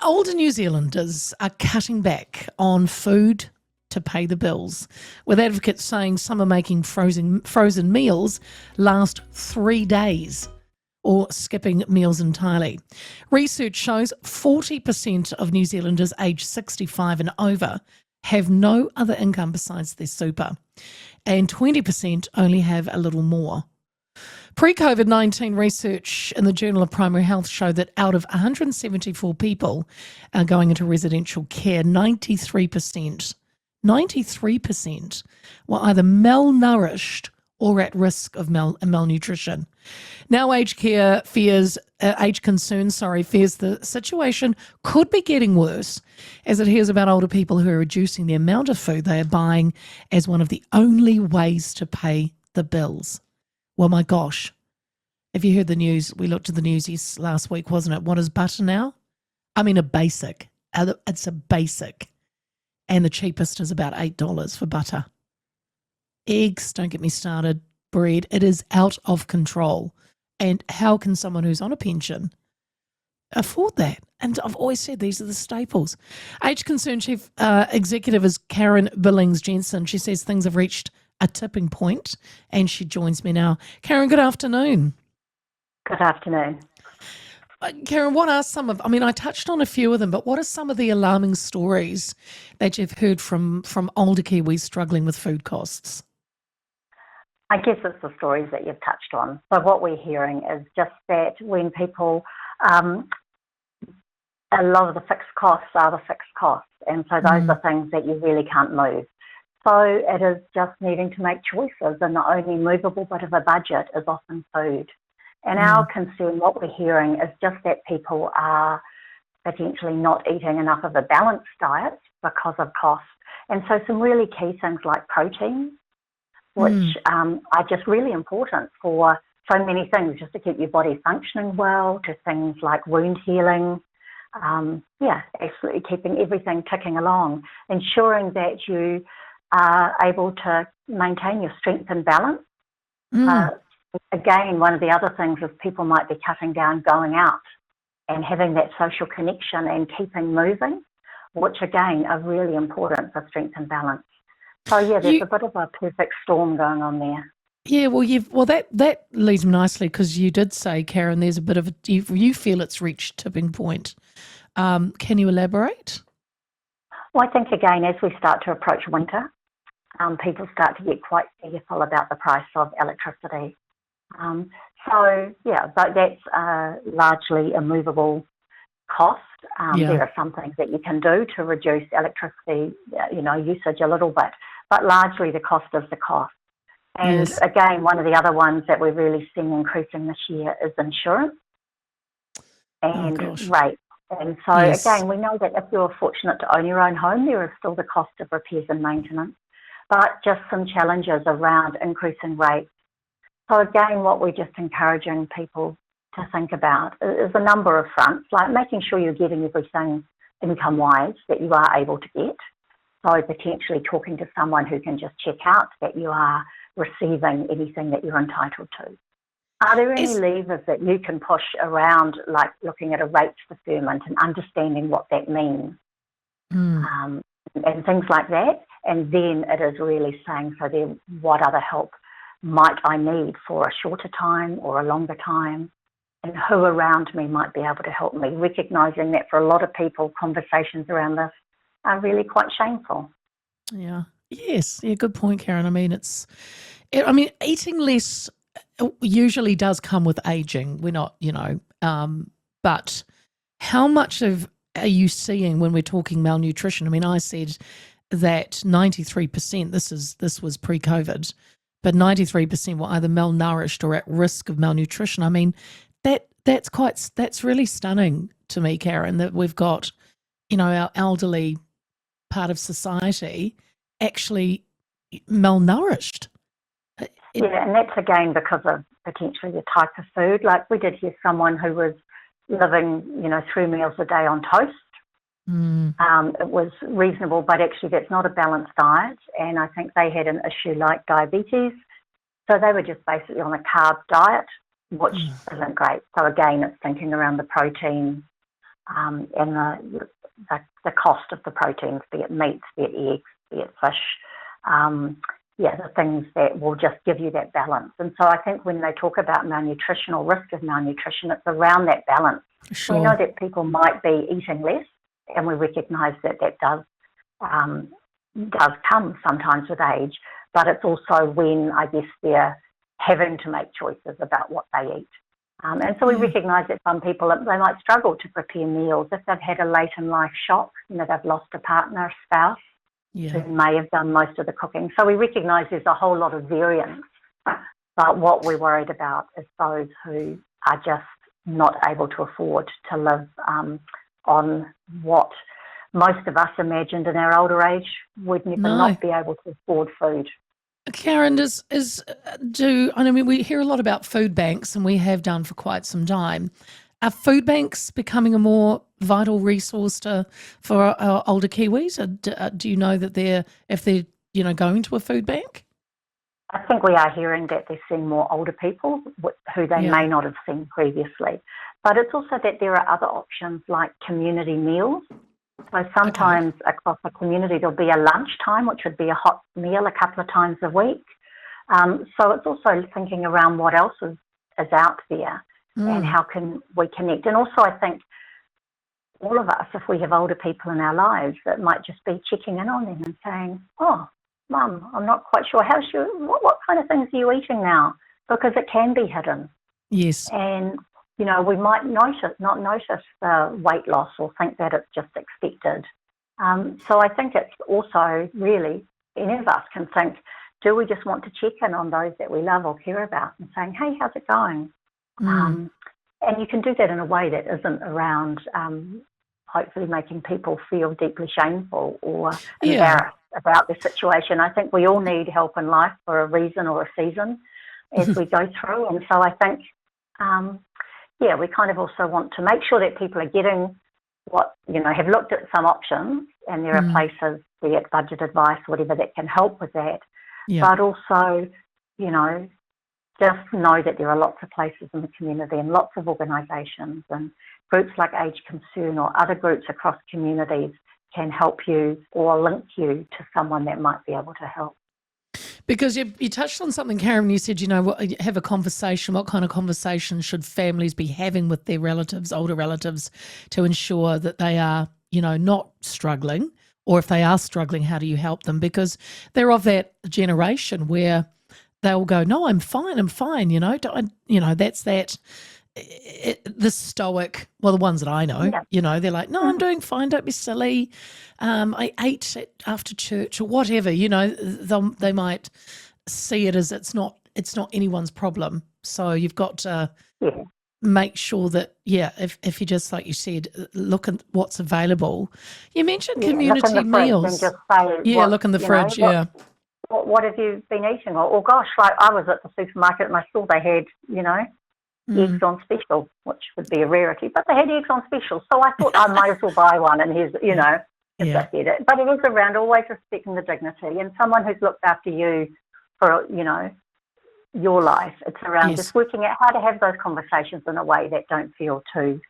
Older New Zealanders are cutting back on food to pay the bills, with advocates saying some are making frozen meals last 3 days or skipping meals entirely. Research shows 40% of New Zealanders aged 65 and over have no other income besides their super, and 20% only have a little more. Pre-COVID-19 research in the Journal of Primary Health showed that out of 174 people going into residential care, 93% were either malnourished or at risk of malnutrition. Now Aged Concern fears the situation could be getting worse as it hears about older people who are reducing the amount of food they are buying as one of the only ways to pay the bills. Well, my gosh, have you heard the news? We looked at the news last week, wasn't it? What is butter now? I mean, a basic. It's a basic. And the cheapest is about $8 for butter. Eggs, don't get me started. Bread, it is out of control. And how can someone who's on a pension afford that? And I've always said these are the staples. Aged Concern Chief Executive is Karen Billings-Jensen. She says things have reached a tipping point, and she joins me now. Karen, good afternoon. Good afternoon. Karen, what are some of, I touched on a few of them, but what are some of the alarming stories that you've heard from older Kiwis struggling with food costs? I guess it's the stories that you've touched on. So what we're hearing is just that when people, a lot of the fixed costs are the fixed costs, and so those are things that you really can't move. So it is just needing to make choices, and the only movable bit of a budget is often food. And our concern, what we're hearing, is just that people are potentially not eating enough of a balanced diet because of cost. And so some really key things like protein, which are just really important for so many things, just to keep your body functioning well, to things like wound healing, absolutely keeping everything ticking along, ensuring that you are able to maintain your strength and balance. Again, one of the other things is people might be cutting down going out and having that social connection and keeping moving, which again are really important for strength and balance. So yeah, there's a bit of a perfect storm going on there. Yeah, well, that leads me nicely, because you did say, Karen, there's a bit of you feel it's reached tipping point. Can you elaborate? Well, I think again, as we start to approach winter, people start to get quite fearful about the price of electricity. But that's largely a movable cost. There are some things that you can do to reduce electricity, usage a little bit, but largely the cost is the cost. And again, one of the other ones that we're really seeing increasing this year is insurance and rates. And so again, we know that if you're fortunate to own your own home, there is still the cost of repairs and maintenance, but just some challenges around increasing rates. So again, what we're just encouraging people to think about is a number of fronts, like making sure you're getting everything income-wise that you are able to get. So potentially talking to someone who can just check out that you are receiving anything that you're entitled to. Are there any levers that you can push around, like looking at a rates deferment and understanding what that means, and things like that? And then it is really saying, so then what other help might I need for a shorter time or a longer time, and who around me might be able to help me, recognising that for a lot of people, conversations around this are really quite shameful. Yeah. Yes. Yeah, good point, Karen. Eating less usually does come with aging. We're not, but how much are you seeing when we're talking malnutrition? I said that 93%, this was pre-COVID, but 93% were either malnourished or at risk of malnutrition. That's really stunning to me, Karen, that we've got, our elderly part of society actually malnourished. And that's again because of potentially the type of food. Like we did hear someone who was living, 3 meals a day on toast. It was reasonable, but actually that's not a balanced diet. And I think they had an issue like diabetes. So they were just basically on a carb diet, which isn't great. So again, it's thinking around the protein, and the cost of the proteins, be it meats, be it eggs, be it fish, the things that will just give you that balance. And so I think when they talk about malnutrition or risk of malnutrition, it's around that balance. Sure. We know that people might be eating less, and we recognise that does come sometimes with age, but it's also when, I guess, they're having to make choices about what they eat. And so we recognise that some people, they might struggle to prepare meals if they've had a late in life shock, they've lost a partner, a spouse, who may have done most of the cooking. So we recognise there's a whole lot of variance, but what we're worried about is those who are just not able to afford to live on what most of us imagined in our older age would never not be able to afford food. Karen, we hear a lot about food banks, and we have done for quite some time. Are food banks becoming a more vital resource for our older Kiwis? Do you know that if they're going to a food bank? I think we are hearing that they're seeing more older people who they may not have seen previously. But it's also that there are other options like community meals. So sometimes across the community there'll be a lunchtime, which would be a hot meal a couple of times a week. So it's also thinking around what else is out there and how can we connect. And also I think all of us, if we have older people in our lives, it might just be checking in on them and saying, oh, Mum, I'm not quite sure. What kind of things are you eating now? Because it can be hidden. Yes. And we might not notice the weight loss or think that it's just expected. So I think it's also really, any of us can think, do we just want to check in on those that we love or care about and saying, hey, how's it going? And you can do that in a way that isn't around hopefully making people feel deeply shameful or embarrassed about the situation. I think we all need help in life for a reason or a season as we go through. And so I think we kind of also want to make sure that people are getting what, have looked at some options, and there are places, be it budget advice, whatever, that can help with that. But also, just know that there are lots of places in the community and lots of organisations and groups like Age Concern or other groups across communities can help you or link you to someone that might be able to help. Because you touched on something, Karen. You said, have a conversation. What kind of conversation should families be having with their relatives, older relatives, to ensure that they are, not struggling? Or if they are struggling, how do you help them? Because they're of that generation where they'll go, no, I'm fine. That's that. The stoic, well, the ones that I know, they're like, no, I'm doing fine. Don't be silly. I ate after church or whatever. They might see it as it's not anyone's problem. So you've got to make sure that if you just, like you said, look at what's available. You mentioned community meals. And just say, look in the fridge. What have you been eating? Or gosh, like I was at the supermarket and I saw they had, eggs on special, which would be a rarity, but they had eggs on special. So I thought I might as well buy one, and here's, just get it. But it is around always respecting the dignity and someone who's looked after you for, your life. It's around just working out how to have those conversations in a way that don't feel too,